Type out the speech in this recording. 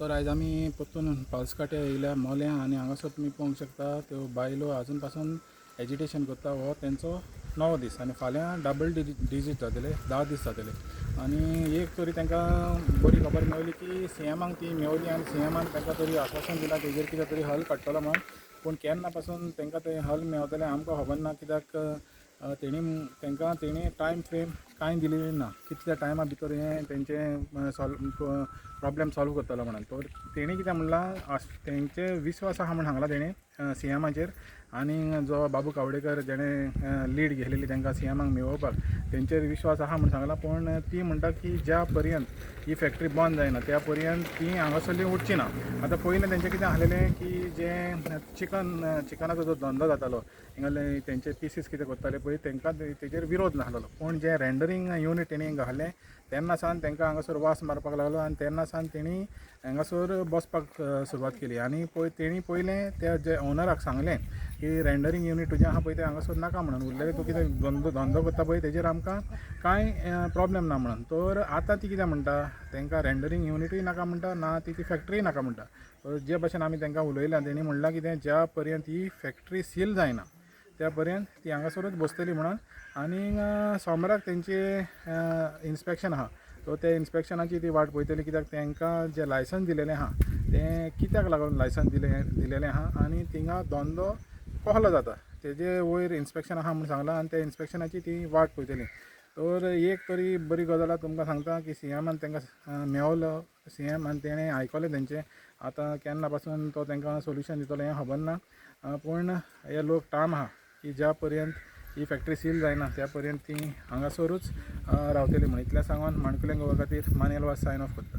तर आयज आमी परतून पालसकाट्या येयल्या मोल्या आनी हांगासर तुमी पळोवंक शकता त्यो बायलो आजून पासून एजिटेशन करता हो तेंचो 9वो दीस आनी फाल्यां डबल डिजीट जातले 10 दीस जातले आनी एक तरी तांकां बरी खबर मेवली की सीएमांक ती मेवली आनी सीएमान तांकां तरी आश्वासन दिलां तेजेर कितें तरी हल काडटलो म्हण पूण केन्ना पासून तांकां तें हल मेवतलें आमकां खबर ना कित्याक तेणी टायम फ्रेम कांय दिलेली ना कितल्या टायमा भितर हें तेंचें प्रॉब्लेम सॉल्व करतलो म्हणून तर तेणी कितें म्हणलां तेंचे विश्वास आहा म्हण सांगलां तेणी सीएमाचेर आनी जो बाबू कावडेकर जेणें लीड घेतलेली तांकां सीएमाक मेळोवपाक तेंचेर विश्वास आहा म्हण सांगला पूण ती म्हणटा की ज्या पर्यंत ही फॅक्टरी बंद जायना त्या पर्यंत ती हांगासरली उठची ना आतां पयलें तेंचें कितें आसलेलें की जें चिकनाचो जो धंदो जातालो हिंगाले तेंचे पीसीस कितें करताले पळय तांकां तेजेर विरोध नासलेलो पूण जें रेंडरींग युनीट तेणी घालें तेन्ना सावन तांकां हांगासर वास मारपाक लागलो आनी तेन्ना सावन तेणी हांगासर बसपाक सुरवात केली आनी तेणी पयलें त्या जे ओनराक सांगलें की रेंडरींग युनीट तुजें आहा पळय तें हांगासर नाका म्हणून उरलेलें तूं कितें धंदो करता पळय तेजेर आमकां कांय प्रॉब्लेम ना म्हणून तर आतां ती कितें म्हणटा तांकां रेंडरींग युनिटूय नाका म्हणटा ना ती फॅक्टरी नाका म्हणटा तर जे भशेन आमी तांकां उलयलां तेणी म्हणलां की तें ज्या पर्यंत ही फॅक्टरी सील जायना त्या पर्यंत ती हांगासरूच बसतली म्हणून आनी सोमाराक तेंचे इन्स्पेक्शन आहा सो त्या इन्स्पेक्शनाची ती वाट पळयतली कित्याक तांकां जें लायसन्स दिलेलें आहा तें कित्याक लागून लायसन्स दिलेलें आहा आनी थिंगा धंदो कसलो जाता तेजे वयर इन्स्पेक्शन आहा म्हूण सांगलां आनी त्या इन्स्पेक्शनाची ती वाट पळयतली तर एक तरी बरी गजाल तुमकां सांगता की सीएमान तांकां मेवलो सीएम आनी तेणें आयकलें तेंचें आतां केन्ना पासून तो तांकां सोल्युशन दितलो हें खबर ना पूण हे लोक टायम आहा की ज्या पर्यंत ही फॅक्टरी सील जायना त्या पर्यंत ती हांगासरूच रावतली म्हण इतलें सांगून माणकुलें गोवा खातीर मानेल वाज सायन ऑफ करता.